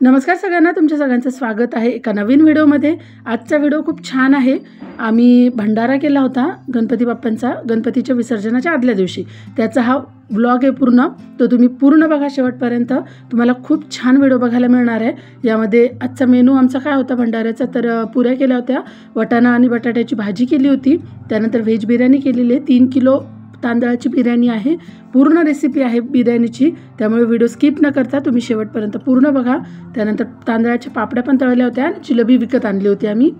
नमस्कार सगळ्यांना, तुमच्या सगळ्यांचं स्वागत आहे एका नवीन व्हिडिओमध्ये। आजचा व्हिडिओ खूप छान आहे। आम्ही भंडारा केला होता गणपती बाप्पांचा, गणपतीच्या विसर्जनाच्या आदल्या दिवशी। त्याचा हा व्लॉग आहे पूर्ण, तो तुम्ही पूर्ण बघा शेवटपर्यंत। तुम्हाला खूप छान व्हिडिओ बघायला मिळणार आहे। यामध्ये आजचा मेनू आमचा काय होता भंडाऱ्याचा, तर पुऱ्या केल्या होत्या, वाटाणा आणि बटाट्याची भाजी केली होती, त्यानंतर व्हेज बिर्याणी केलेली आहे, 3 किलो तांदळाची बिर्याणी आहे। पूर्ण रेसिपी आहे बिर्याणीची, त्यामुळे व्हिडिओ स्किप न करता तुम्ही शेवटपर्यंत पूर्ण बघा। त्यानंतर तांदळाच्या पापड्या पण तळल्या होत्या आणि जिलेबी विकत आणली होती आम्ही।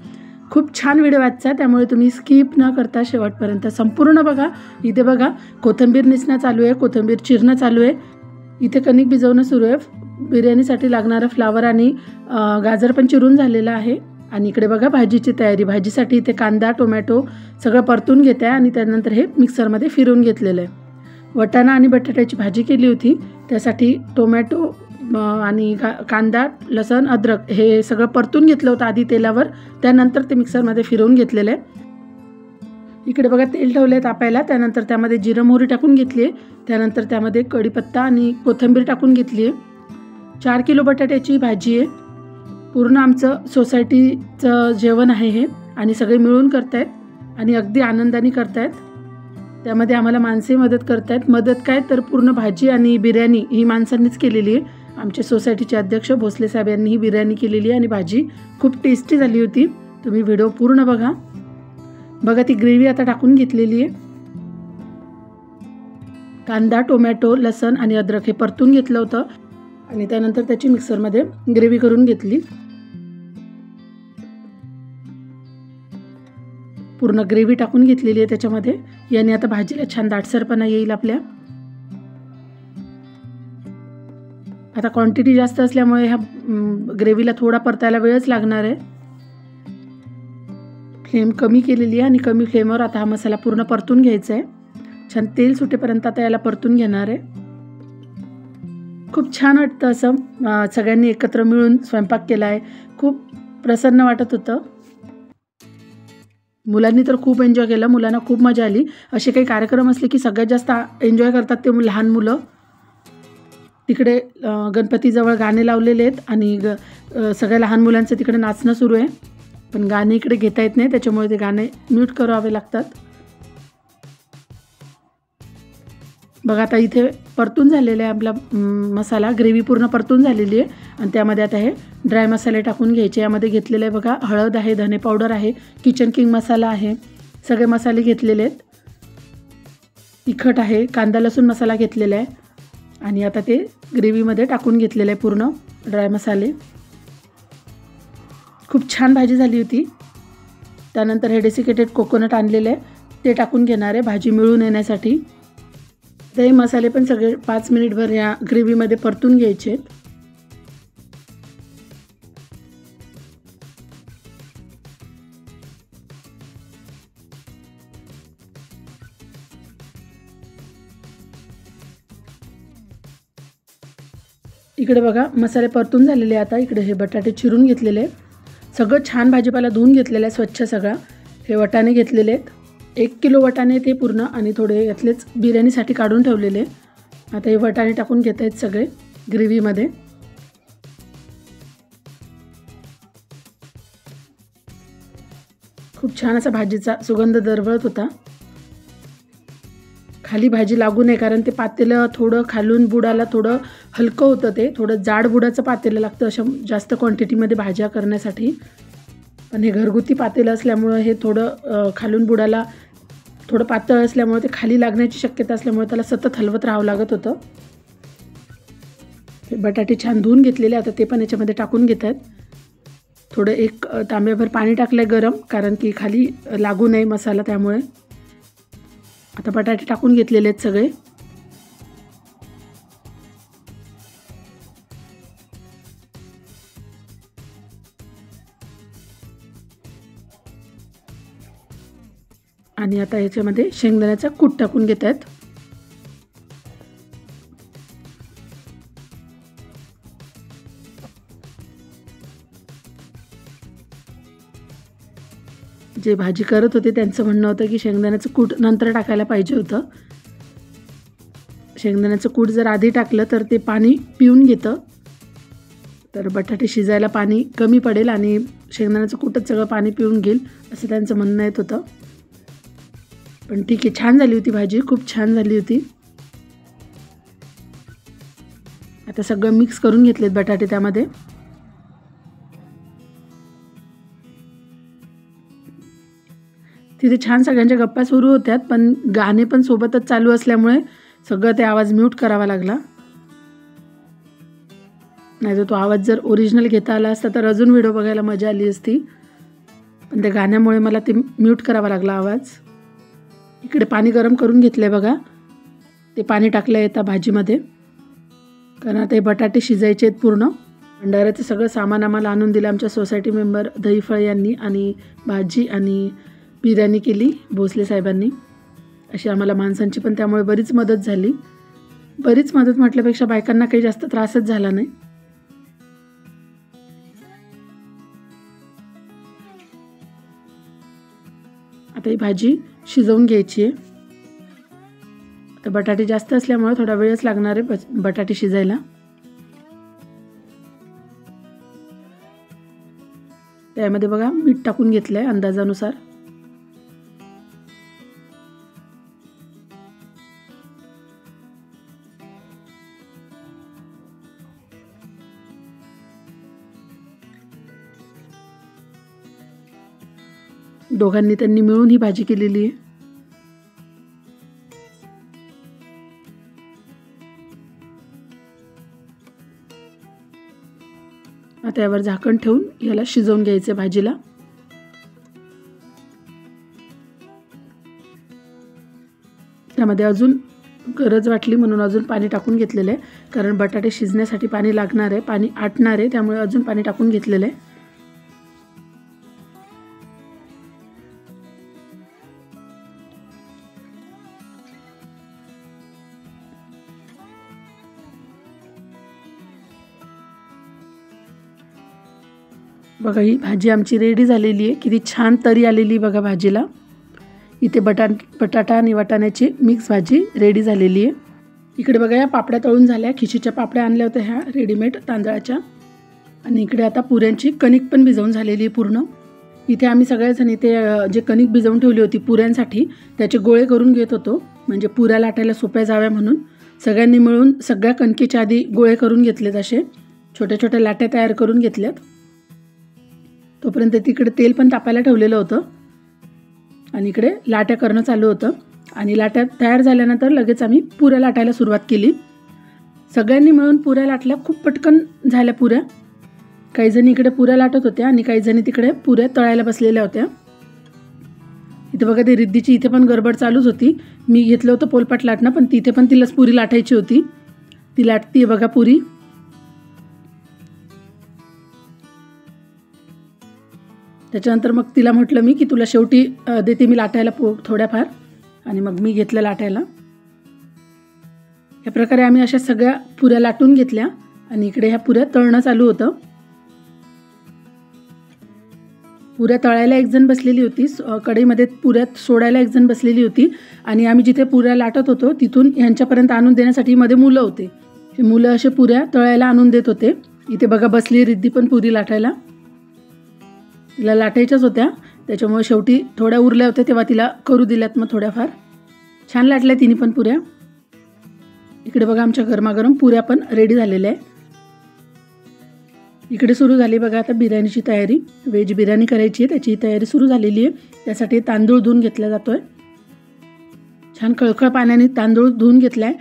खूप छान व्हिडिओ आजचा, त्यामुळे तुम्ही स्किप न करता शेवटपर्यंत संपूर्ण बघा। इथे बघा कोथिंबीर निसणं चालू आहे, कोथिंबीर चिरणं चालू आहे, इथे कणिक भिजवणं सुरू आहे, बिर्याणीसाठी लागणारं फ्लावर आणि गाजर पण चिरून झालेलं आहे। आणि इकडे बघा भाजीची तयारी, भाजीसाठी इथे कांदा टोमॅटो सगळं परतून घेते आणि त्यानंतर हे मिक्सरमध्ये फिरवून घेतलेलं आहे। वाटाणा आणि बटाट्याची भाजी केली होती, त्यासाठी टोमॅटो आणि कांदा लसूण अद्रक हे सगळं परतून घेतलं होतं आधी तेलावर, त्यानंतर ते मिक्सरमध्ये फिरवून घेतलेलं आहे। इकडे बघा तेल ठेवलं आहे तापायला, त्यानंतर त्यामध्ये जिरं मोहरी टाकून घेतली आहे, त्यानंतर त्यामध्ये कढीपत्ता आणि कोथिंबीर टाकून घेतली आहे। 4 किलो बटाट्याची भाजी आहे, पूर्ण आमचं सोसायटीचं जेवण आहे हे, आणि सगळे मिळून करतायत आणि अगदी आनंदाने करतायत। त्यामध्ये आम्हाला माणसे मदत करतायत। मदत काय तर पूर्ण भाजी आणि बिर्याणी ही माणसांनीच केलेली आहे। आमचे सोसायटीचे अध्यक्ष भोसले साहेब यांनी ही बिर्याणी केलेली आहे आणि भाजी खूप टेस्टी झाली होती। तुम्ही व्हिडिओ पूर्ण बघा। बघा ती ग्रेव्ही आता टाकून घेतलेली आहे, कांदा टोमॅटो लसूण आणि अद्रक हे परतून घेतलं होतं आणि त्यानंतर त्याची मिक्सरमध्ये ग्रेव्ही करून घेतली। पूर्ण ग्रेव्ही टाकून घेतलेली आहे त्याच्यामध्ये, याने आता भाजीला छान दाटसरपणा येईल आपल्या। आता क्वांटिटी जास्त असल्यामुळे ह्या ग्रेव्हीला थोडा परतायला वेळच लागणार आहे। फ्लेम कमी केलेली आहे आणि कमी फ्लेमवर आता हा मसाला पूर्ण परतून घ्यायचा आहे। छान तेल सुटेपर्यंत आता याला परतून घेणार आहे। खूप छान वाटतं असं सगळ्यांनी एकत्र मिळून स्वयंपाक केला आहे, खूप प्रसन्न वाटत होतं। मुलांनी तर खूप एन्जॉय केलं, मुलांना खूप मजा आली। असे काही कार्यक्रम असले की सगळ्यात जास्त एन्जॉय करतात ते लहान मुलं। तिकडे गणपतीजवळ गाणे लावलेले आहेत आणि सगळ्या लहान मुलांचं तिकडे नाचणं सुरू आहे, पण गाणे इकडे घेता येत नाही, त्याच्यामुळे ते गाणे म्यूट करावे लागतात। बघा आता इथे परतून झालेला आहे आपला मसाला, ग्रेव्ही पूर्ण परतून झालेली आहे आणि त्यामध्ये आता हे ड्राय मसाले टाकून घ्यायचे। यामध्ये घेतलेले आहे बघा हळद आहे, धने पावडर आहे, किचन किंग मसाला आहे, सगळे मसाले घेतलेले आहेत, तिखट आहे, कांदा लसूण मसाला घेतलेला आहे आणि आता ते ग्रेव्हीमध्ये टाकून घेतलेलं आहे पूर्ण ड्राय मसाले। खूप छान भाजी झाली होती। त्यानंतर हे डेसिकेटेड कोकोनट आणलेले आहे, ते टाकून घेणार आहे भाजी मिळून येण्यासाठी। ते मसाले पण सगळे 5 मिनिटभर या ग्रेव्हीमध्ये परतून घ्यायचे आहेत। इकडे बघा मसाले परतून झालेले, आता इकडे हे बटाटे चिरून घेतलेले, सगळं छान भाजीपाला धुवून घेतलेला आहे स्वच्छ सगळा। हे वाटाणे घेतलेले आहेत, 1 किलो वाटाणे ते पूर्ण, आणि थोडे यातलेच बिर्याणीसाठी काढून ठेवलेले। आता हे वाटाणे टाकून घेत आहेत सगळे ग्रेव्हीमध्ये। खूप छान असा भाजीचा सुगंध दरवळत होता। खाली भाजी लागू नये, कारण ते पातेलं थोडं खालून बुडाला थोडं हलकं होतं, ते थोडं जाड बुडाचं पातेलं लागतं अशा जास्त क्वांटिटीमध्ये भाज्या करण्यासाठी। पण हे घरगुती पातेलं असल्यामुळं हे थोडं खालून बुडाला थोडं पातळ असल्यामुळे ते खाली लागण्याची शक्यता असल्यामुळे त्याला सतत हलवत राहावं लागत होतं। हे बटाटे छान धुवून घेतलेले, आता ते पण याच्यामध्ये टाकून घेत आहेत। थोडं 1 तांब्याभर पाणी टाकलं आहे गरम, कारण की खाली लागू नये मसाला, त्यामुळे आता बटाटे टाकून घेतलेले आहेत सगळे। आणि आता याच्यामध्ये शेंगदाण्याचा कूट टाकून घेत आहेत। जे भाजी करत होते त्यांचं म्हणणं होतं की शेंगदाण्याचं कूट नंतर टाकायला पाहिजे होतं। शेंगदाण्याचं कूट जर आधी टाकलं तर ते पाणी पिऊन घेतं, तर बटाटे शिजायला पाणी कमी पडेल आणि शेंगदाण्याचं कूटच सगळं पाणी पिऊन घेईल असं त्यांचं म्हणणं येत होतं. पण ठीक आहे, छान झाली होती भाजी, खूप छान झाली होती. आता सगळं मिक्स करून घेतलेत बटाटे त्यामध्ये. तिथे छान सगळ्यांच्या गप्पा सुरू होत्यात, पण गाणे पण सोबतच चालू असल्यामुळे सगळं ते आवाज म्यूट करावा लागला. नाही तर तो आवाज जर ओरिजिनल घेता आला असता तर अजून व्हिडिओ बघायला मजा आली असती, पण त्या गाण्यामुळे मला ते म्यूट करावा लागला आवाज. इकडे पाणी गरम करून घेतलं आहे बघा. ते पाणी टाकलं आहे त्या भाजीमध्ये, कारण आता हे बटाटे शिजायचे आहेत पूर्ण. भंडाऱ्याचं सगळं सामान आम्हाला आणून दिलं आमच्या सोसायटी मेंबर दहीफळ यांनी, आणि भाजी आणि बिर्याणी केली भोसले साहेबांनी. अशी आम्हाला माणसांची पण त्यामुळे बरीच मदत झाली. बरीच मदत म्हटल्यापेक्षा बायकांना काही जास्त त्रासच झाला नाही. आता ही भाजी शिजवून घ्यायची आहे. तर बटाटे जास्त असल्यामुळे थोडा वेळच लागणार आहे बटाटे शिजायला. त्यामध्ये बघा मीठ टाकून घेतलं आहे अंदाजानुसार. दोघांनी त्यांनी मिळून ही भाजी केलेली आहे. आता यावर झाकण ठेवून याला शिजवून घ्यायचं भाजीला. त्यामध्ये अजून गरज वाटली म्हणून अजून पाणी टाकून घेतलेलं आहे, कारण बटाटे शिजण्यासाठी पाणी लागणार आहे, पाणी आटणार आहे, त्यामुळे अजून पाणी टाकून घेतलेलं आहे. बघा ही भाजी आमची रेडी झालेली आहे. किती छान तरी आलेली बघा भाजीला. इथे बटाटा आणि वाटाण्याची मिक्स भाजी रेडी झालेली आहे. इकडे बघा या पापड्या तळून झाल्या. खिशीच्या पापड्या आणल्या होत्या ह्या रेडीमेड तांदळाच्या. आणि इकडे आता पुऱ्यांची कणिक पण भिजवून झालेली आहे पूर्ण. इथे आम्ही सगळेजण इथे जे कणिक भिजवून ठेवली होती पुऱ्यांसाठी त्याचे गोळे करून घेत होतो, म्हणजे पुऱ्या लाटायला सोप्या जाव्या म्हणून. सगळ्यांनी मिळून सगळ्या कणकेच्या आधी गोळे करून घेतलेत, असे छोट्या छोट्या लाट्या तयार करून घेतल्यात. तोपर्यंत तिकडे तेल पण तापायला ठेवलेलं होतं आणि इकडे लाट्या करणं चालू होतं. आणि लाट्या तयार झाल्यानंतर लगेच आम्ही पुऱ्या लाटायला सुरुवात केली. सगळ्यांनी मिळून पुऱ्या लाटल्या. खूप पटकन झाल्या पुऱ्या. काही जणी इकडे पुऱ्या लाटत होत्या आणि काही जणी तिकडे पुऱ्या तळायला बसलेल्या होत्या. इथे बघा ते रिद्धीची इथे पण गडबड चालूच होती. मी घेतलं होतं पोलपाट लाटणं, पण तिथे पण तिलाच पुरी लाटायची होती. ती लाटती बघा पुरी. त्याच्यानंतर मग तिला म्हटलं मी की तुला शेवटी देते मी लाटायला थोड्याफार, आणि मग मी घेतलं लाटायला. या प्रकारे आम्ही अशा सगळ्या पुऱ्या लाटून घेतल्या आणि इकडे ह्या पुऱ्या तळणं चालू होतं. पुऱ्या तळायला एक जण बसलेली होती, कढईमध्ये पुऱ्यात सोडायला एक जण बसलेली होती, आणि आम्ही जिथे पुऱ्या लाटत होतो तिथून ह्यांच्यापर्यंत आणून देण्यासाठी मध्ये मुलं होते. हे मुलं असे पुऱ्या तळायला आणून देत होते. इथे बघा बसली रिद्धी पण पुरी लाटायला. तिला लाटायच्याच होत्या, त्याच्यामुळे शेवटी थोड्या उरल्या होत्या तेव्हा तिला करू दिल्यात. मग थोड्याफार छान लाटल्या तिने पण पुऱ्या. इकडे बघा आमच्या गरमागरम पुऱ्या पण रेडी झालेल्या आहे. इकडे सुरू झाली बघा आता बिर्याणीची तयारी. व्हेज बिर्याणी करायची आहे, त्याची तयारी सुरू झालेली आहे. त्यासाठी तांदूळ धुवून घेतला जातोय. छान खळखळ पाण्याने तांदूळ धुवून घेतला आहे.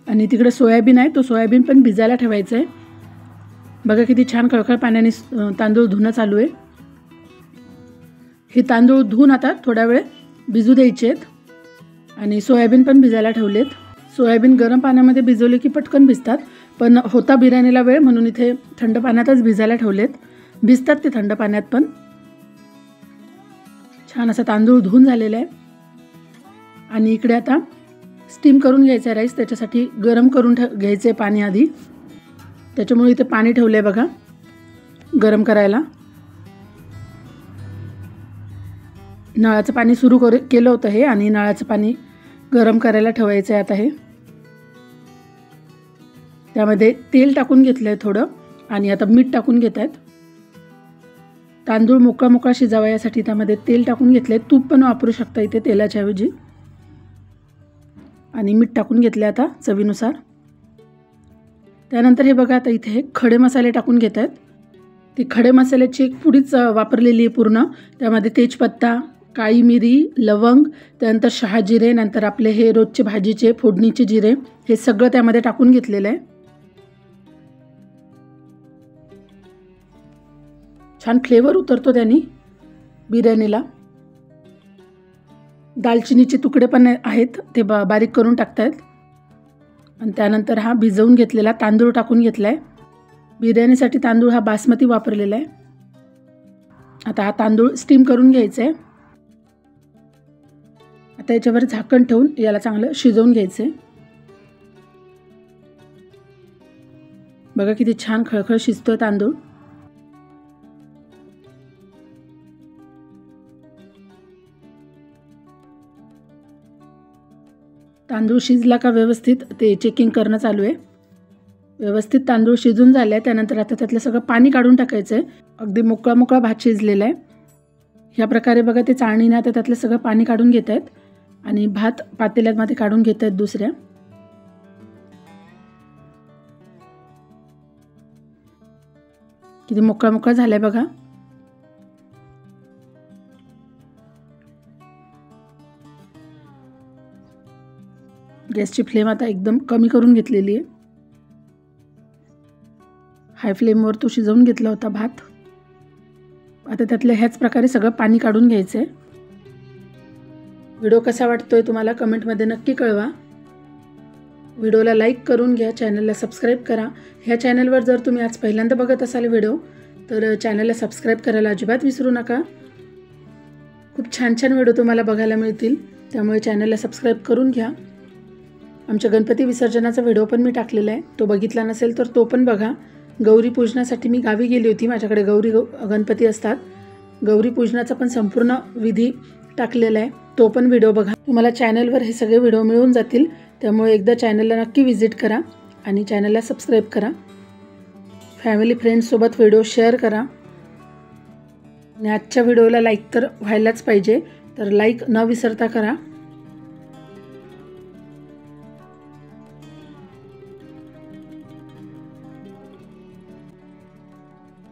आणि तिकडे सोयाबीन आहे, तो सोयाबीन पण भिजायला ठेवायचं आहे. बघा किती छान खळखळ पाण्याने तांदूळ धुणं चालू आहे. हे तांदूळ धुवून आता थोडा वेळ भिजू द्यायचे आहेत. आणि सोयाबीन पण भिजायला ठेवलेत. सोयाबीन गरम पाण्यामध्ये भिजवले की पटकन भिजतात, पण होता बिर्याणीला वेळ म्हणून इथे थंड पाण्यातच भिजायला ठेवलेत. भिजतात ते थंड पाण्यात पण. छान असा तांदूळ धुवून झालेला आहे. आणि इकडे आता स्टीम करून घ्यायचा राईस. त्याच्यासाठी गरम करून घ्यायचं पाणी आधी. त्याच्यामुळे इथे पाणी ठेवलं आहे बघा गरम करायला. नळाचं पाणी सुरू केलं होतं हे, आणि नळाचं पाणी गरम करायला ठेवायचं आहे आता हे. त्यामध्ये तेल टाकून घेतलं आहे थोडं, आणि आता मीठ टाकून घेत आहेत. तांदूळ मोकळा मोकळा शिजावा यासाठी त्यामध्ये तेल टाकून घेतले. तूप पण वापरू शकता इथे तेलाच्या ऐवजी. आणि मीठ टाकून घेतले आता चवीनुसार. त्यानंतर हे बघा आता इथे हे खडे मसाले टाकून घेत आहेत. ती खडे मसाल्याची एक पुडीच वापरलेली आहे पूर्ण. त्यामध्ये तेजपत्ता, काळी मिरी, लवंग, त्यानंतर शहाजिरे, नंतर आपले हे रोजचे भाजीचे फोडणीचे जिरे, हे सगळं त्यामध्ये टाकून घेतलेलं आहे. छान फ्लेवर उतरतो त्याने बिर्याणीला. दालचिनीचे तुकडे पण आहेत ते बारीक करून टाकतायत. आणि त्यानंतर हा भिजवून घेतलेला तांदूळ टाकून घेतला आहे. बिर्याणीसाठी तांदूळ हा बासमती वापरलेला आहे. आता हा तांदूळ स्टीम करून घ्यायचा आहे. आता याच्यावर झाकण ठेवून याला चांगलं शिजवून घ्यायचं आहे. बघा किती छान खळखळ शिजतोय तांदूळ. तांदूळ शिजला का व्यवस्थित ते चेकिंग करणं चालू आहे. व्यवस्थित तांदूळ शिजून झाले आहे. त्यानंतर आता त्यातलं सगळं पाणी काढून टाकायचं आहे. अगदी मोकळा मोकळा भात शिजलेला आहे. ह्या प्रकारे बघा ते चाळणीने आता त्यातलं सगळं पाणी काढून घेत आहेत आणि भात पातेल्यामध्ये काढून घेत आहेत दुसऱ्या. किती मोकळा मोकळा झालाय बघा. गॅसची फ्लेम आता एकदम कमी करून घेतलेली आहे. हाय फ्लेमवर तो शिजवून घेतला होता भात. आता त्यातलं ह्याच प्रकारे सगळं पाणी काढून घ्यायचं आहे. व्हिडिओ कसा वाटतोय तुम्हाला कमेंटमध्ये नक्की कळवा. व्हिडिओला लाईक करून घ्या, चॅनलला सबस्क्राईब करा. ह्या चॅनलवर जर तुम्ही आज पहिल्यांदा बघत असाल व्हिडिओ तर चॅनलला सबस्क्राईब करायला अजिबात विसरू नका. खूप छान छान व्हिडिओ तुम्हाला बघायला मिळतील, त्यामुळे चॅनलला सबस्क्राईब करून घ्या. आमच्या गणपती विसर्जनाचा व्हिडिओ पण मी टाकलेला आहे, तो बघितला नसेल तर तो पण बघा. गौरी पूजनासाठी मी गावी गेली होती. माझ्याकडे गणपती असतात. गौरी पूजनाचा पण संपूर्ण विधी टाकलेला आहे, तो पण व्हिडिओ बघा. तुम्हाला चॅनलवर हे सगळे व्हिडिओ मिळून जातील, त्यामुळे एकदा चॅनलला नक्की व्हिजिट करा आणि चॅनलला सबस्क्राईब करा. फॅमिली फ्रेंड्ससोबत व्हिडिओ शेअर करा. आणि आजच्या व्हिडिओला लाईक तर व्हायलाच पाहिजे, तर लाईक न विसरता करा.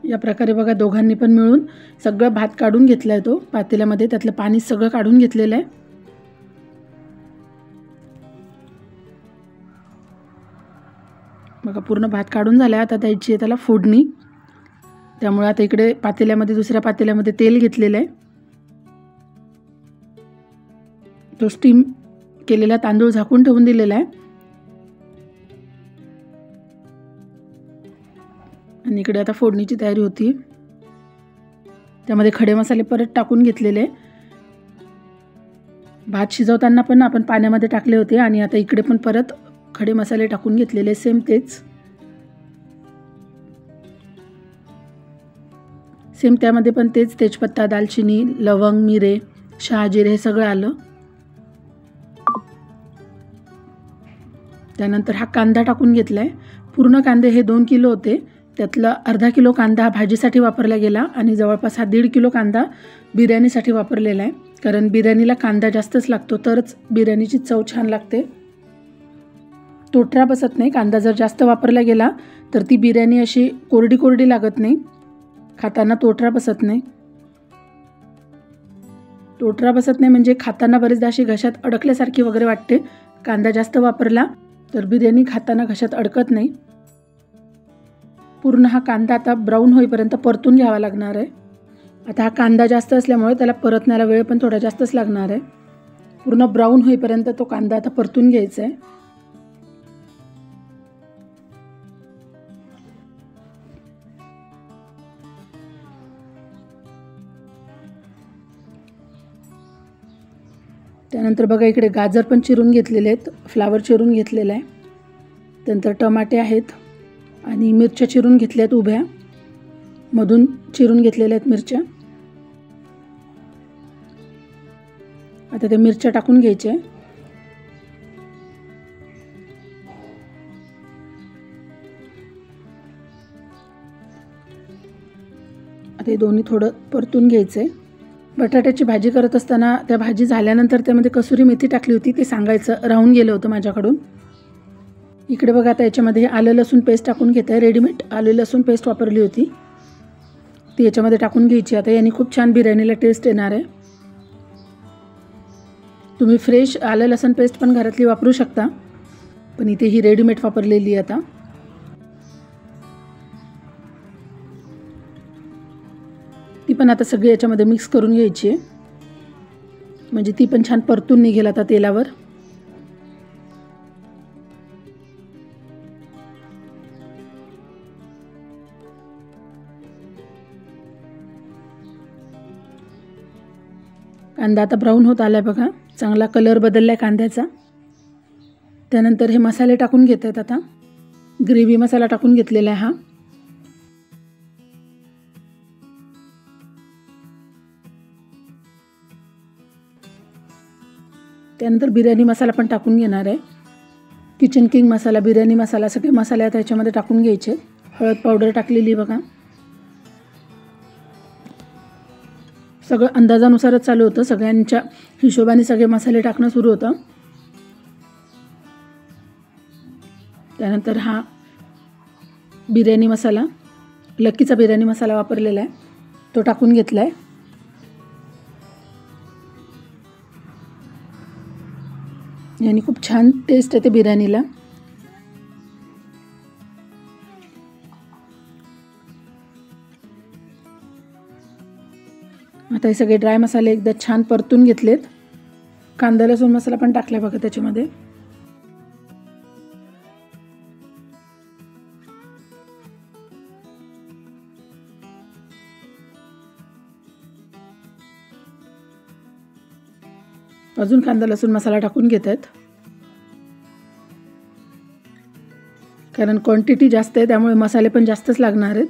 या प्रकारे बघा दोघांनी पण मिळून सगळं भात काढून घेतला आहे. तो पातेल्यामध्ये त्यातलं पाणी सगळं काढून घेतलेलं आहे. बघा पूर्ण भात काढून झाला. आता द्यायची आहे त्याला फोडणी. त्यामुळे आता इकडे पातेल्यामध्ये दुसऱ्या पातेल्यामध्ये तेल घेतलेलं आहे. तो स्टीम केलेला तांदूळ झाकून ठेवून दिलेला आहे. आणि इकडे आता फोडणीची तयारी होती. त्यामध्ये खडे मसाले परत टाकून घेतलेले. भात शिजवताना पण आपण पाण्यामध्ये टाकले होते आणि आता इकडे पण परत खडे मसाले टाकून घेतलेले, सेम तेच. सेम त्यामध्ये पण तेच तेजपत्ता, दालचिनी, लवंग, मिरे, शहाजिरे हे सगळं आलं. त्यानंतर हा कांदा टाकून घेतला आहे. पूर्ण कांदे हे 2 किलो होते. त्यातला अर्धा किलो कांदा भाजीसाठी वापरला गेला आणि जवळपास हा 1.5 किलो कांदा बिर्याणीसाठी वापरलेला आहे. कारण बिर्याणीला कांदा जास्तच लागतो, तरच बिर्याणीची चव छान लागते. तोटरा बसत नाही. कांदा जर जास्त वापरला गेला तर ती बिर्याणी अशी कोरडी कोरडी लागत नाही, खाताना तोटरा बसत नाही. तोटरा बसत नाही म्हणजे खाताना बरेचदा अशी घशात अडकल्यासारखी वगैरे वाटते. कांदा जास्त वापरला तर बिर्याणी खाताना घशात अडकत नाही. पूर्ण हा कांदा आता ब्राऊन होईपर्यंत परतून घ्यावा लागणार आहे. आता हा कांदा जास्त असल्यामुळे त्याला परतण्याला वेळ पण थोडा जास्तच लागणार आहे. पूर्ण ब्राऊन होईपर्यंत तो कांदा आता परतून घ्यायचा आहे. त्यानंतर बघा इकडे गाजर पण चिरून घेतलेले आहेत, फ्लावर चिरून घेतलेला आहे. त्यानंतर टमाटे आहेत आणि मिरच्या चिरून घेतल्या आहेत, उभ्या मधून चिरून घेतलेल्या आहेत मिरच्या. आता त्या मिरच्या टाकून घ्यायच्या. आता हे दोन्ही थोडं परतून घ्यायचं आहे. बटाट्याची भाजी करत असताना त्या भाजी झाल्यानंतर त्यामध्ये कसुरी मेथी टाकली होती, ते सांगायचं राहून गेलं होतं माझ्याकडून. इकडे बघा आता याच्यामध्ये आलं लसूण पेस्ट टाकून घेत आहे. रेडीमेड आलं लसूण पेस्ट वापरली होती, ती याच्यामध्ये टाकून घ्यायची. आता याने खूप छान बिर्याणीला टेस्ट येणार आहे. तुम्ही फ्रेश आलं लसूण पेस्ट पण घरातली वापरू शकता, पण इथे ही रेडीमेड वापरलेली आहे. आता ती पण आता सगळी याच्यामध्ये मिक्स करून घ्यायची आहे, म्हणजे ती पण छान परतून निघेल आता तेलावर. कांदा आता ब्राऊन होत आला आहे बघा, चांगला कलर बदलला आहे कांद्याचा. त्यानंतर हे मसाले टाकून घेत आहेत. आता ग्रेव्ही मसाला टाकून घेतलेला आहे हा. त्यानंतर बिर्याणी मसाला पण टाकून घेणार आहे. किचन किंग मसाला, बिर्याणी मसाला, सगळे मसाले आता याच्यामध्ये टाकून घ्यायचे. हळद पावडर टाकलेली बघा. सगळं अंदाजानुसारच चालू होतं, सगळ्यांच्या हिशोबाने सगळे मसाले टाकणं सुरू होतं. त्यानंतर हा बिर्याणी मसाला, लक्कीचा बिर्याणी मसाला वापरलेला आहे, तो टाकून घेतला आहे. याने खूप छान टेस्ट येते बिर्याणीला. आता हे सगळे ड्राय मसाले एकदा छान परतून घेतलेत. कांदा लसूण मसाला पण टाकला बघा त्याच्यामध्ये. अजून कांदा लसूण मसाला टाकून घेत आहेत, कारण क्वांटिटी जास्त आहे त्यामुळे मसाले पण जास्तच लागणार आहेत.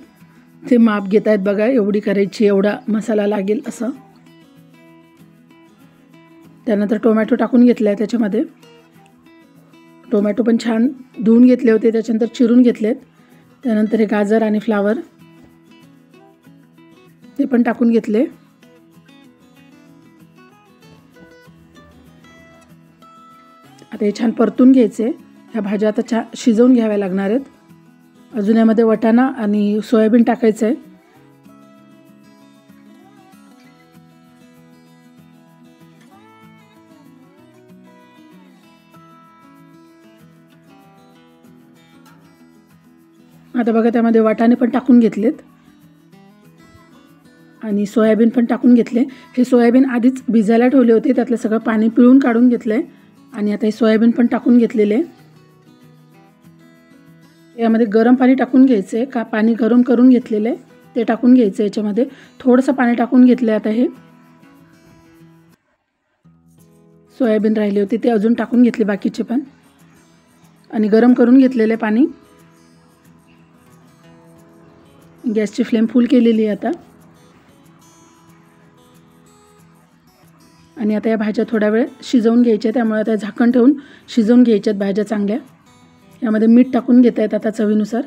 ते माप घेत आहेत बघा, एवढी करायची, एवढा मसाला लागेल असं. त्यानंतर टोमॅटो टाकून घेतला आहे त्याच्यामध्ये. टोमॅटो पण छान धुवून घेतले होते, त्याच्यानंतर चिरून घेतलेत. त्यानंतर हे गाजर आणि फ्लावर ते पण टाकून घेतले. आता हे छान परतून घ्यायचे. ह्या भाज्या आता छान शिजवून घ्याव्या लागणार आहेत. अजून यामध्ये वाटाणा आणि सोयाबीन टाकायचं आहे. आता बघा त्यामध्ये वाटाणे पण टाकून घेतलेत आणि सोयाबीन पण टाकून घेतले. हे सोयाबीन आधीच भिजायला ठेवले होते, त्यातलं सगळं पाणी पिळून काढून घेतलंय आणि आता हे सोयाबीन पण टाकून घेतलेले. यामध्ये गरम पाणी टाकून घ्यायचं आहे, का पाणी गरम करून घेतलेलं आहे ते टाकून घ्यायचं. याच्यामध्ये थोडंसं पाणी टाकून घेतलं आहे. आता हे सोयाबीन राहिले होते ते अजून टाकून घेतले बाकीचे पण, आणि गरम करून घेतलेले पाणी. गॅसची फ्लेम फुल केलेली आहे आता. आणि आता या भाज्या थोडा वेळ शिजवून घ्यायच्या, त्यामुळे आता झाकण ठेवून शिजवून घ्यायच्यात भाज्या चांगल्या. यामध्ये मीठ टाकून घेत आहेत आता चवीनुसार.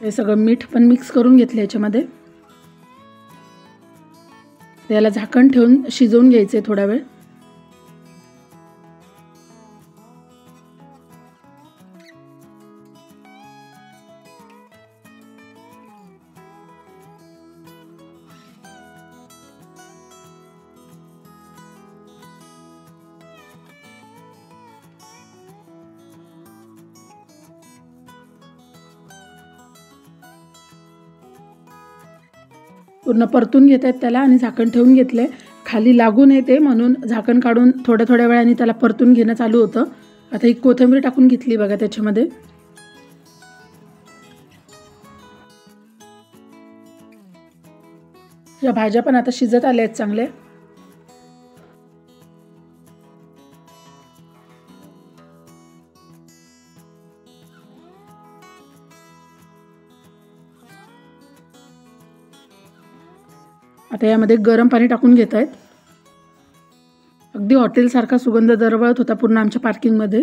हे सगळं मीठ पण मिक्स करून घेतलं याच्यामध्ये. त्याला झाकण ठेवून शिजवून घ्यायचे थोडा वेळ. पूर्ण परतून घेत आहेत त्याला आणि झाकण ठेवून घेतले. खाली लागू नये ते म्हणून झाकण काढून थोड्या वेळाने त्याला परतून घेणं चालू होतं. आता ही कोथिंबीर टाकून घेतली बघा त्याच्यामध्ये. या भाज्या पण आता शिजत आल्या आहेत चांगले. आता यामध्ये गरम पाणी टाकून घेत आहेत. अगदी हॉटेलसारखा सुगंध दरवळत होता पूर्ण आमच्या पार्किंगमध्ये.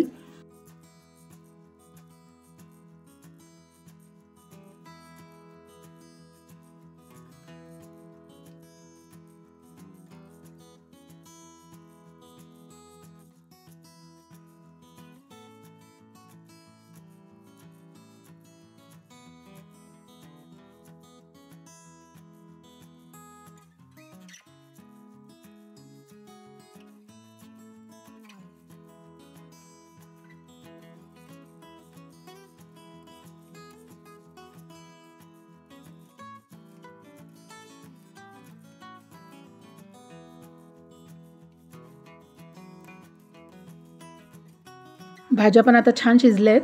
भाज्या पण आता छान शिजल्या आहेत.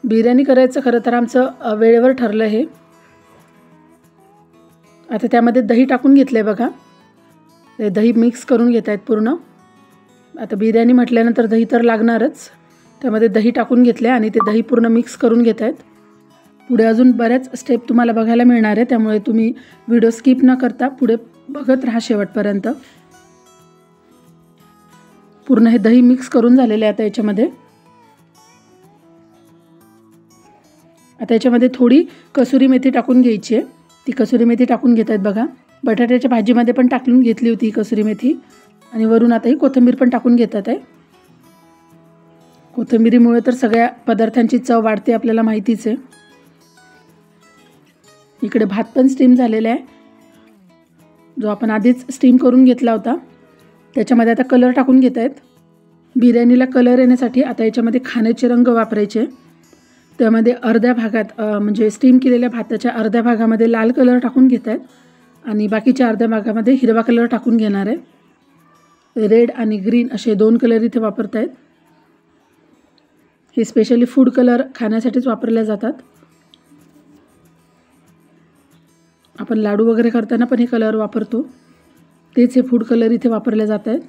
बिर्याणी करायचं खरं तर आमचं वेळेवर ठरलं हे. आता त्यामध्ये दही टाकून घेतलंय बघा. ते दही मिक्स करून घेत आहेत पूर्ण. आता बिर्याणी म्हटल्यानंतर दही तर लागणारच. त्यामध्ये दही टाकून घेतले आणि ते दही पूर्ण मिक्स करून घेत आहेत. पुढे अजून बऱ्याच स्टेप तुम्हाला बघायला मिळणार आहे, त्यामुळे तुम्ही व्हिडिओ स्किप न करता पुढे बघत राहा शेवटपर्यंत. पूर्ण हे दही मिक्स करून झालेले आता याच्यामध्ये. आता याच्यामध्ये थोडी कसुरी मेथी टाकून घ्यायची आहे. ती कसुरी मेथी टाकून घेत आहेत बघा. बटाट्याच्या भाजीमध्ये पण टाकून घेतली होती कसुरी मेथी. आणि वरून आता ही कोथिंबीर पण टाकून घेतात आहे. कोथिंबीरीमुळे तर सगळ्या पदार्थांची चव वाढते, आपल्याला माहितीच आहे. इकडे भात पण स्टीम झालेला आहे, जो आपण आधीच स्टीम करून घेतला होता. त्याच्यामध्ये आता कलर टाकून घेत आहेत. बिर्याणीला कलर येण्यासाठी आता याच्यामध्ये खाण्याचे रंग वापरायचे. त्यामध्ये अर्ध्या भागात म्हणजे स्टीम केलेल्या भाताच्या अर्ध्या भागामध्ये लाल कलर टाकून घेत आहेत आणि बाकीच्या अर्ध्या भागामध्ये हिरवा कलर टाकून घेणार आहे. रेड आणि ग्रीन असे 2 कलर इथे वापरत आहेत. हे स्पेशली फूड कलर खाण्यासाठीच वापरले जातात. आपण लाडू वगैरे करताना पण हे कलर वापरतो, तेच हे फूड कलर इथे वापरले जात आहेत.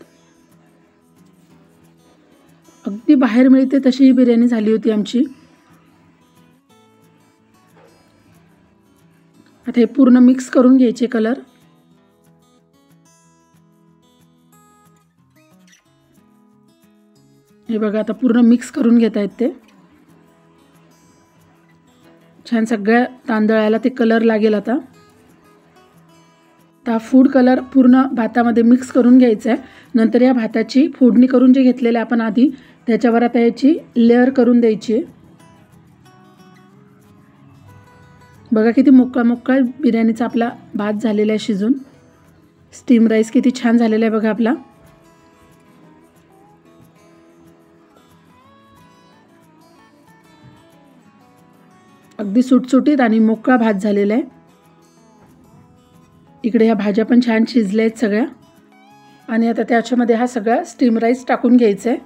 अगदी बाहेर मिळते तशी ही बिर्याणी झाली होती आमची. आता हे पूर्ण मिक्स करून घ्यायचे कलर. हे बघा आता पूर्ण मिक्स करून घेत आहेत ते. छान सगळ्या तांदळाला ते कलर लागेल. आता फूड कलर पूर्ण भातामध्ये मिक्स करून घ्यायचा आहे. नंतर या भाताची फोडणी करून जे घेतलेले आपण आधी, त्याच्यावर आता याची लेअर करून द्यायची आहे. बघा किती मोकळा मोकळा बिर्याणीचा आपला भात झालेला आहे शिजून. स्टीम राईस किती छान झालेला आहे बघा आपला. अगदी सुटसुटीत आणि मोकळा भात झालेला आहे. इकडे ह्या भाज्या पण छान शिजल्या आहेत सगळ्या. आणि आता त्याच्यामध्ये हा सगळा स्टीम राईस टाकून घ्यायचा आहे.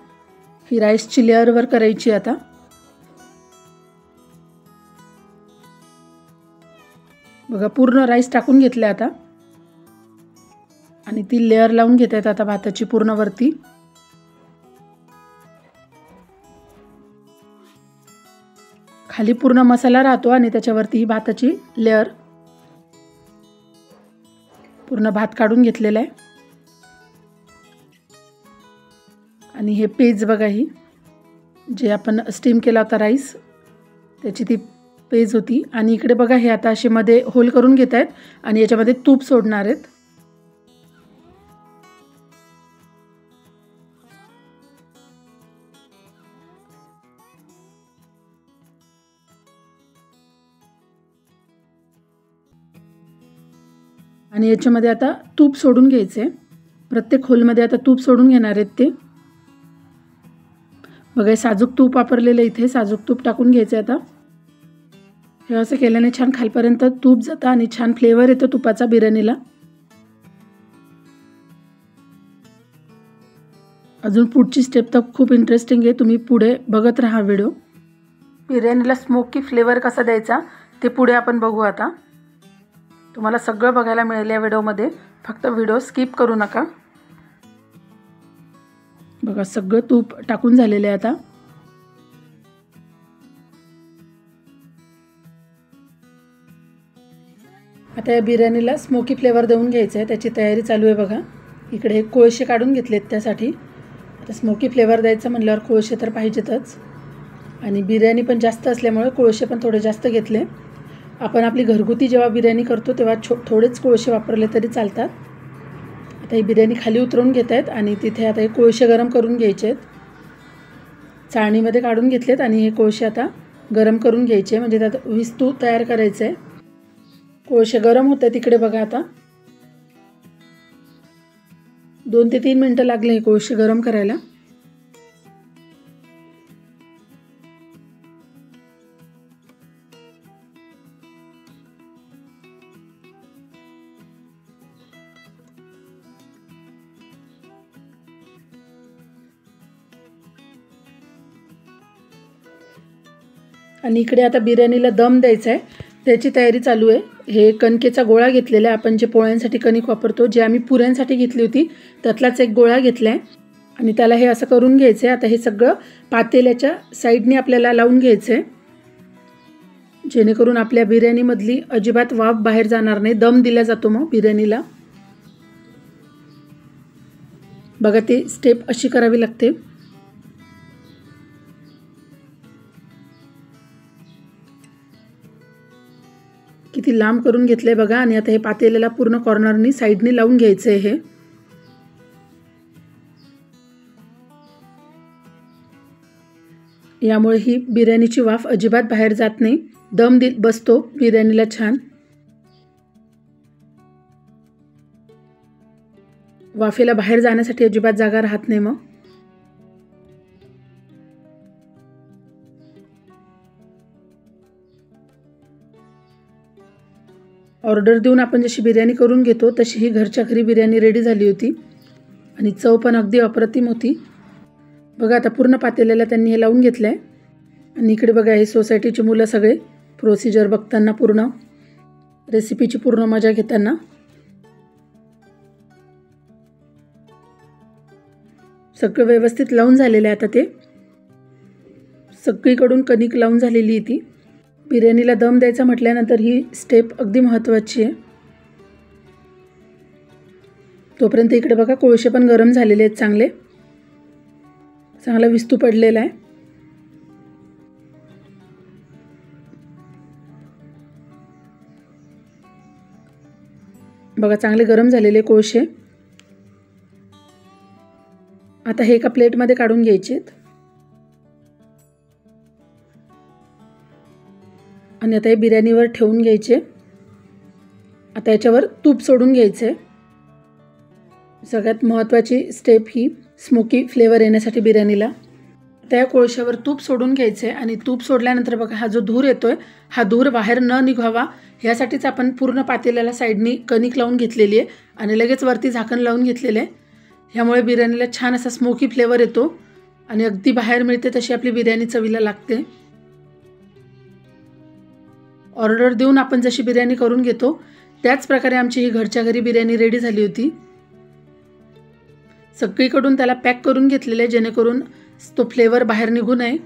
ही राईसची लेअरवर करायची आता. बघा पूर्ण राईस टाकून घेतले आता आणि ती लेअर लावून घेत आहेत आता भाताची पूर्ण वरती. खाली पूर्ण मसाला राहतो आणि त्याच्यावरती ही भाताची लेअर. पूर्ण भात काढून घेतलेला आहे. आणि हे पेज बघा, ही जे आपण स्टीम केला होता राईस, त्याची ती पेज होती. आणि इकडे बघा हे आता असे मध्ये होल करून घेत आहेत आणि याच्यामध्ये तूप सोडणार आहेत. आणि याच्यामध्ये आता तूप सोडून घ्यायचे. प्रत्येक होलमध्ये आता तूप सोडून घेणार आहेत ते. बघा साजूक तूप वापरलेलं इथे, साजूक तूप टाकून घ्यायचं आता. हे असं केल्याने छान खालपर्यंत तूप जातं आणि छान फ्लेवर येतो तुपाचा बिर्याणीला. अजून पुढची स्टेप तर खूप इंटरेस्टिंग आहे, तुम्ही पुढे बघत राहा व्हिडिओ. बिर्याणीला स्मोकी फ्लेवर कसा द्यायचा ते पुढे आपण बघू आता। तुम्हाला सगळं बघायला मिळेल या व्हिडिओमध्ये, फक्त व्हिडिओ स्किप करू नका। बघा सगळं तूप टाकून झालेलं आहे आता। आता या बिर्याणीला स्मोकी फ्लेवर देऊन घ्यायचा आहे, त्याची तयारी चालू आहे बघा। इकडे कोळसे काढून घेतलेत त्यासाठी। आता स्मोकी फ्लेवर द्यायचं म्हटल्यावर कोळसे तर पाहिजेतच, आणि बिर्याणी पण जास्त असल्यामुळे कोळसे पण थोडे जास्त घेतले। आपण आपली घरगुती जेव्हा बिर्याणी करतो तेव्हा थोडेच कोळसे वापरले तरी चालतात। आता ही बिर्याणी खाली उतरवून घेत आहेत आणि तिथे आता हे कोळसे गरम करून घ्यायचे आहेत। चाळणीमध्ये काढून घेतलेत आणि हे कोळसे आता गरम करून घ्यायचे, म्हणजे त्यात विस्तू तयार करायचं आहे। कोळसे गरम होते तिकडे बघा। आता 2 ते 3 मिनिटं लागले हे कोळसे गरम करायला। आणि इकडे आता बिर्याणीला दम द्यायचा आहे, त्याची तयारी चालू आहे। हे कणकेचा गोळा घेतलेला आहे, आपण जे पोळ्यांसाठी कणिक वापरतो, जे आम्ही पुऱ्यांसाठी घेतली होती त्यातलाच एक गोळा घेतला आहे आणि त्याला हे असं करून घ्यायचं आहे। आता हे सगळं पातेल्याच्या साईडने आपल्याला लावून घ्यायचं आहे, जेणेकरून आपल्या बिर्याणीमधली अजिबात वाफ बाहेर जाणार नाही, दम दिला जातो मग बिर्याणीला। बघा ती स्टेप अशी करावी लागते। किती लांब करून घेतले बघा, आणि आता हे पातेल्याला पूर्ण कॉर्नरनी साईडनी लावून घ्यायचं आहे। हे यामुळे ही बिर्याणीची वाफ अजिबात बाहेर जात नाही, दम बसतो बिर्याणीला छान। वाफेला बाहेर जाण्यासाठी अजिबात जागा राहत नाही मग। ऑर्डर देऊन आपण जशी बिर्याणी करून घेतो तशी ही घरच्या घरी बिर्याणी रेडी झाली होती, आणि चव पण अगदी अप्रतिम होती। बघा आता पूर्ण पातेल्याला त्यांनी हे लावून घेतलं आहे, आणि इकडे बघा हे सोसायटीची मुलं सगळे प्रोसिजर बघताना, पूर्ण रेसिपीची पूर्ण मजा घेताना। सगळं व्यवस्थित लावून झालेलं आहे आता, ते सगळीकडून कणिक लावून झालेली आहे ती। बिर्याणीला दम द्यायचा म्हटल्यानंतर ही स्टेप अगदी महत्त्वाची आहे। तोपर्यंत इकडे बघा कोळसे पण गरम झालेले आहेत, चांगला विस्तू पडलेला आहे। बघा चांगले गरम झालेले कोळसे। आता हे एका प्लेटमध्ये काढून घ्यायचे आणि आता हे बिर्याणीवर ठेवून घ्यायचे। आता याच्यावर तूप सोडून घ्यायचे। सगळ्यात महत्त्वाची स्टेप ही स्मोकी फ्लेवर येण्यासाठी बिर्याणीला। त्या कोळशावर तूप सोडून घ्यायचे, आणि तूप सोडल्यानंतर बघा हा जो धूर येतोय, हा धूर बाहेर न निघावा यासाठीच आपण पूर्ण पातेल्याला साईडनी कणिक लावून घेतलेली आहे आणि लगेच वरती झाकण लावून घेतलेले आहे। ह्यामुळे बिर्याणीला छान असा स्मोकी फ्लेवर येतो आणि अगदी बाहेर मिळते तशी आपली बिर्याणी चवीला लागते। ऑर्डर देऊन आपण जशी बिर्याणी करून घेतो त्याच प्रकारे आमची ही घरच्या घरी बिर्याणी रेडी झाली होती। सगळीकडून त्याला पॅक करून घेतलेले, जेणेकरून तो फ्लेवर बाहेर निघू नये।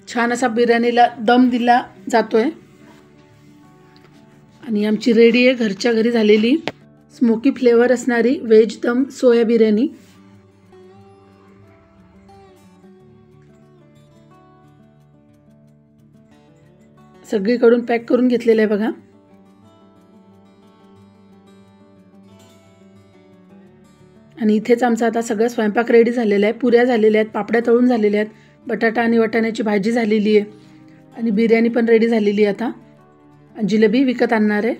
छान असा बिर्याणीला दम दिला जातोय, आणि आमची रेडी आहे घरच्या घरी झालेली स्मोकी फ्लेवर असणारी व्हेज दम सोया बिर्याणी। सगळीकडून पॅक करून घेतलेलं आहे बघा। आणि इथेच आमचा आता सगळं स्वयंपाक रेडी झालेला आहे। पुऱ्या झालेल्या आहेत, पापड्या तळून झालेल्या आहेत, बटाटा आणि वाटाण्याची भाजी झालेली आहे, आणि बिर्याणी पण रेडी झालेली आहे। आता जिलेबी विकत आणणार आहे।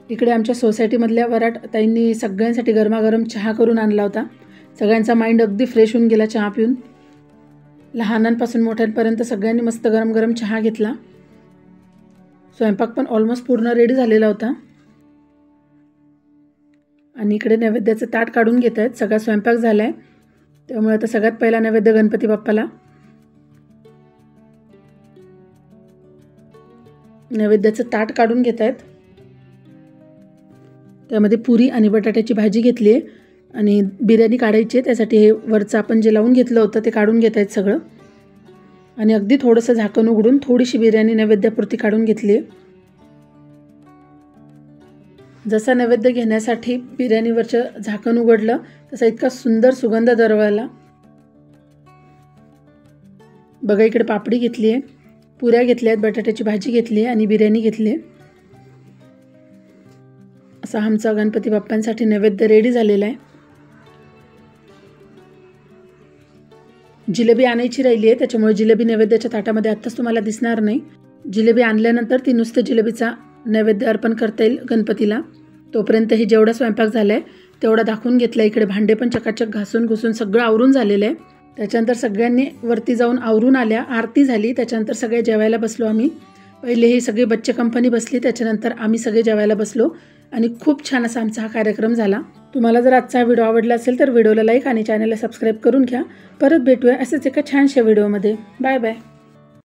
इकडे आमच्या सोसायटीमधल्या वराट ताईंनी सगळ्यांसाठी गरमागरम चहा करून आणला होता। सगळ्यांचा माइंड अगदी फ्रेश होऊन गेला चहा पिऊन। लहानांपासून मोठ्यांपर्यंत सगळ्यांनी मस्त गरम गरम चहा घेतला। स्वयंपाक पण ऑलमोस्ट पूर्ण रेडी झालेला होता, आणि इकडे नैवेद्याचं ताट काढून घेत आहेत। सगळा स्वयंपाक झाला आहे, त्यामुळे आता सगळ्यात पहिला नैवेद्य गणपती बाप्पाला। नैवेद्याचं ताट काढून घेत आहेत. त्यामध्ये पुरी आणि बटाट्याची भाजी घेतली आहे आणि बिर्याणी काढायची आहे. त्यासाठी हे वरचं आपण जे लावून घेतलं होतं ते काढून घेत आहेत सगळं. आणि अगदी थोडंसं झाकण उघडून थोडीशी बिर्याणी नैवेद्यापुरती काढून घेतली आहे. जसा नैवेद्य घेण्यासाठी बिर्याणीवरचं झाकण उघडलं तसा इतका सुंदर सुगंध दरवळला. बघा इकडे पापडी घेतली आहे, पुऱ्या घेतल्या आहेत, बटाट्याची भाजी घेतली आहे आणि बिर्याणी घेतली आहे. असा आमचा गणपती बाप्पांसाठी नैवेद्य रेडी झालेला आहे. जिलेबी आणायची राहिली आहे, त्याच्यामुळे जिलेबी नैवेद्याच्या ताटामध्ये आत्ताच तुम्हाला दिसणार नाही. जिलेबी आणल्यानंतर ती नुसतं जिलेबीचा नैवेद्य अर्पण करता येईल गणपतीला. तोपर्यंतही जेवढा स्वयंपाक झाला आहे तेवढा दाखवून घेतला. इकडे भांडे पण चकाचक घासून घुसून सगळं आवरून झालेलं आहे. त्याच्यानंतर सगळ्यांनी वरती जाऊन आवरून आल्या, आरती झाली. त्याच्यानंतर सगळे जेवायला बसलो आम्ही. पहिले ही सगळी बच्चे कंपनी बसली, त्याच्यानंतर आम्ही सगळे जेवायला बसलो आणि खूप छान असा आमचा हा कार्यक्रम झाला. तुम्हाला जर आजचा व्हिडिओ आवडला असेल तर व्हिडिओला लाईक आणि चॅनलला सबस्क्राईब करून घ्या. परत भेटूया असेच एका छानशा व्हिडिओमध्ये. Bye bye.